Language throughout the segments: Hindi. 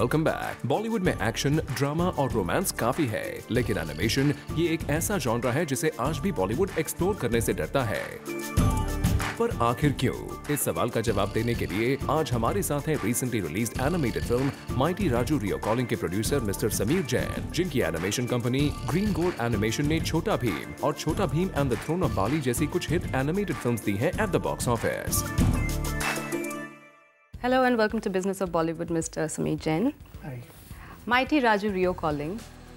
Welcome back. बॉलीवुड में एक्शन, ड्रामा और रोमांस काफी है, लेकिन एनिमेशन ये एक ऐसा जॉनरा है जिसे आज भी बॉलीवुड एक्सप्लोर करने से डरता है। पर आखिर क्यों? इस सवाल का जवाब देने के लिए आज हमारे साथ हैं recently released animated film mighty Raju Rio calling के प्रोड्यूसर मिस्टर समीर जैन, जिनकी animation company Green Gold Animation ने छोटा भीम और Chhota Bheem and the throne of Bali जैसी कुछ हिट एनिमेटेड फिल्म्स दी हैं at the box office. Hello and welcome to Business of Bollywood, Mr. Sameer Jain. Hi. Mighty Raju Rio Calling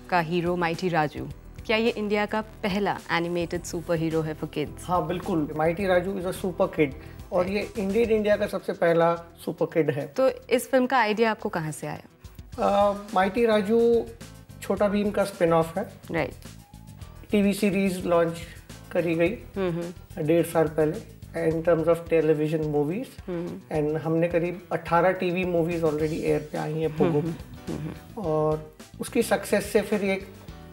का हीरो माइटी राजू, क्या ये इंडिया का पहला एनिमेटेड सुपर हीरो है फॉर किड्स? हाँ बिल्कुल, mighty Raju is a super kid और ये इंडिया का सबसे पहला सुपर किड है। तो इस फिल्म का आइडिया आपको कहाँ से आया? माइटी राजू छोटा भीम का स्पिन ऑफ है। राइट। टीवी सीरीज लॉन्च करी गई 1.5 साल पहले in terms of television movies, and हमने करीब 18 टीवी मूवीज ऑलरेडी एयर पे आई हैं पोगो पे। और उसकी सक्सेस से फिर एक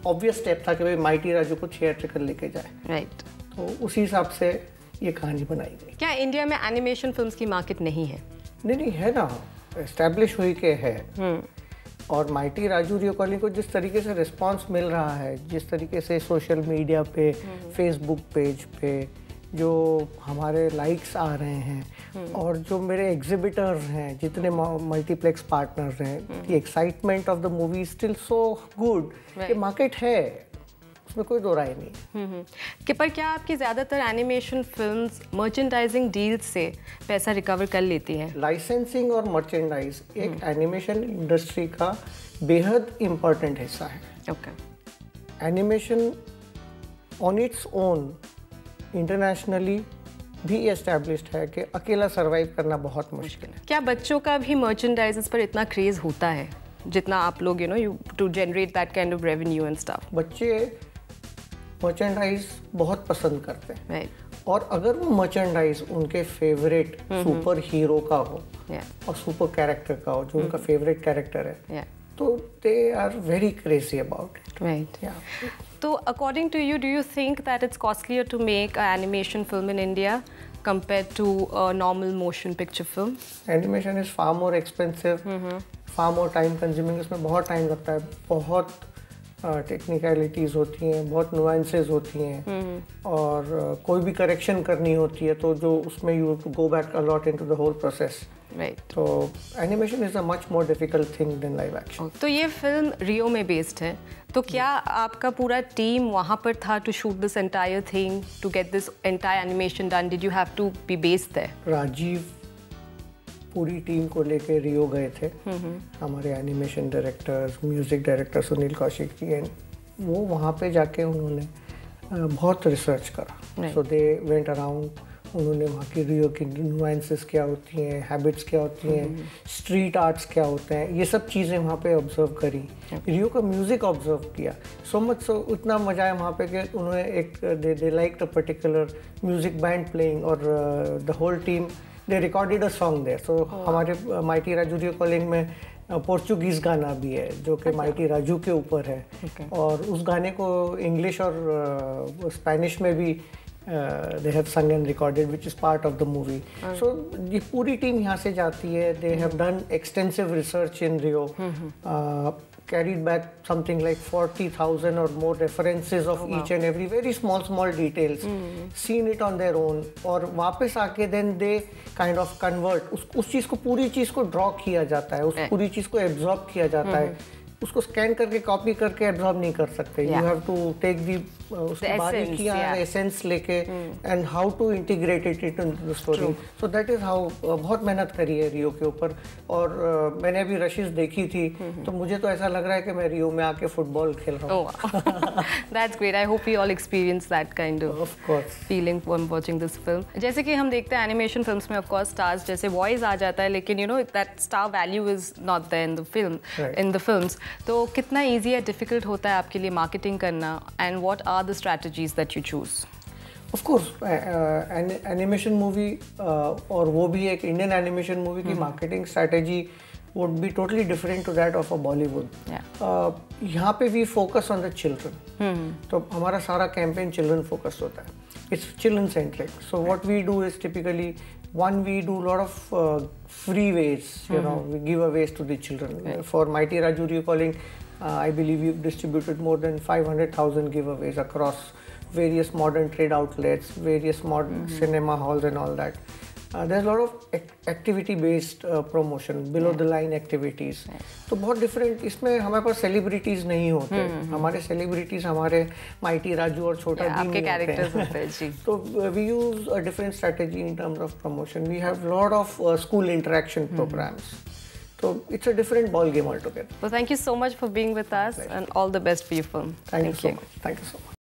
ऑब्वियस स्टेप था कि भाई माइटी राजू को थिएट्रिकल लेके जाए। राइट। तो उसी हिसाब से ये कहानी बनाई गई। क्या इंडिया में एनिमेशन फिल्म्स की मार्केट नहीं है? नहीं है ना, एस्टैब्लिश हुई के है। और माइटी राजू रियो कॉलिंग को जिस तरीके से रिस्पांस मिल रहा है, जिस तरीके से सोशल मीडिया पे, फेसबुक पेज पे जो हमारे लाइक्स आ रहे हैं और जो मेरे एग्जिबिटर्स हैं, जितने मल्टीप्लेक्स पार्टनर्स हैं, the excitement of the movie still so good कि मार्केट है, उसमें कोई दो राय नहीं। कि पर क्या आपकी ज़्यादातर एनिमेशन फिल्म्स मर्चेंडाइजिंग डील्स से पैसा रिकवर कर लेती हैं? लाइसेंसिंग और मर्चेंडाइज एक एनिमेशन इंडस्ट्री का बेहद इम्पोर्टेंट हिस्सा है। Okay. Animation on its own internationally भी एस्टैब्लिश्ड है कि अकेला सरवाइव करना बहुत मुश्किल है। क्या बच्चों का भी मर्चेंडाइजेस पर इतना क्रेज होता है जितना आप लोग you to generate that kind of revenue and stuff? बच्चे मर्चेंडाइज बहुत पसंद करते हैं। राइट। और अगर वो मर्चेंडाइज उनके फेवरेट सुपर हीरो का हो और सुपर कैरेक्टर का हो, जो उनका फेवरेट कैरेक्टर है, तो they are very crazy about it. Right. So, according to you, do you think that it's costlier to make an animation film in India compared to a normal motion picture film? Animation is far more expensive, far more time consuming. इसमें बहुत टाइम लगता है, बहुत टेक्निकलिटीज़ होती हैं, बहुत नुआंसेस होती हैं, और कोई भी करेक्शन करनी होती है तो जो उसमें you have to go back a lot into the whole process. Right. तो animation is a much more difficult thing than live action. तो ये फिल्म रियो में बेस्ड है, तो क्या आपका पूरा टीम वहाँ पर था to shoot this entire thing, to get this entire animation done? Did you have to be based there? Rajiv पूरी टीम को लेके रियो गए थे, हमारे animation directors, music director Sunil Kaushik ji, and वो वहाँ पे जाके उन्होंने बहुत रिसर्च करा। सो दे वेंट अराउंड, उन्होंने वहाँ की रियो की नुआंसेस क्या होती हैं, हैबिट्स क्या होती हैं, स्ट्रीट आर्ट्स क्या होते हैं, ये सब चीज़ें वहाँ पे ऑब्जर्व करी। रियो का म्यूज़िक ऑब्जर्व किया, सो मच सो इतना मज़ा आया वहाँ पे कि उन्होंने एक they like the particular music band playing, और the whole team they recorded a song there. So हमारे माइटी राजू रियो कॉलिंग में पोर्चुगीज़ गाना भी है जो कि माइटी राजू के ऊपर है। और उस गाने को इंग्लिश और स्पेनिश में भी they have sung and recorded, which is part of the movie. So ये पूरी टीम यहाँ से जाती है. They have done extensive research in Rio, carried back something like 40,000 or more references of each and every very small details, seen it on their own, और वापस आके then they kind of convert उस चीज़ को, पूरी चीज़ को ड्रॉ किया जाता है, उस पूरी चीज़ को एब्जॉर्ब किया जाता है. उसको स्कैन करके कॉपी करके एब्जॉर्ब नहीं कर सकते. You have to take the उसकी बारीकियां, एसेंस लेके, and how to integrate it into the story. So that is how. बहुत मेहनत करी है रियो के ऊपर. और मैंने अभी रशिश देखी थी, तो मुझे तो ऐसा लग रहा है कि मैं रियो में आके फुटबॉल खेल रहा हूँ. That's great. I hope you all experience that kind of feeling when watching this film. जैसे कि हम देखते हैं एनिमेशन फिल्म्स में ऑफ कोर्स स्टार्स जैसे वॉइस आ जाता है, लेकिन you know that star value is not there in the film, in the films. तो कितना ईजी या डिफिकल्ट होता है आपके लिए मार्केटिंग करना, and what are the strategies that you choose? Of course animation movie, और वो भी एक इंडियन एनिमेशन मूवी की marketing strategy would be totally different to that of a Bollywood. यहाँ पे we focus on the children. तो हमारा सारा कैंपेन चिल्ड्रन फोकस्ड होता है. It's children centric. So what we do is typically One, we do a lot of freeways, you know, we give aways to the children. Right. For Mighty Raju Recalling, I believe we've distributed more than 500,000 giveaways across various modern trade outlets, various modern cinema halls and all that. There's a lot of activity-based promotion, below-the-line activities. तो बहुत different. इसमें हमारे पास celebrities नहीं होते. हमारे celebrities हमारे Mighty Raju और छोटा भीम आपके characters होते हैं जी. So we use a different strategy in terms of promotion. We have a lot of school interaction programs. So it's a different ball game altogether. Well, thank you so much for being with us, and all the best for your film. Thank you so much. Thank you so much.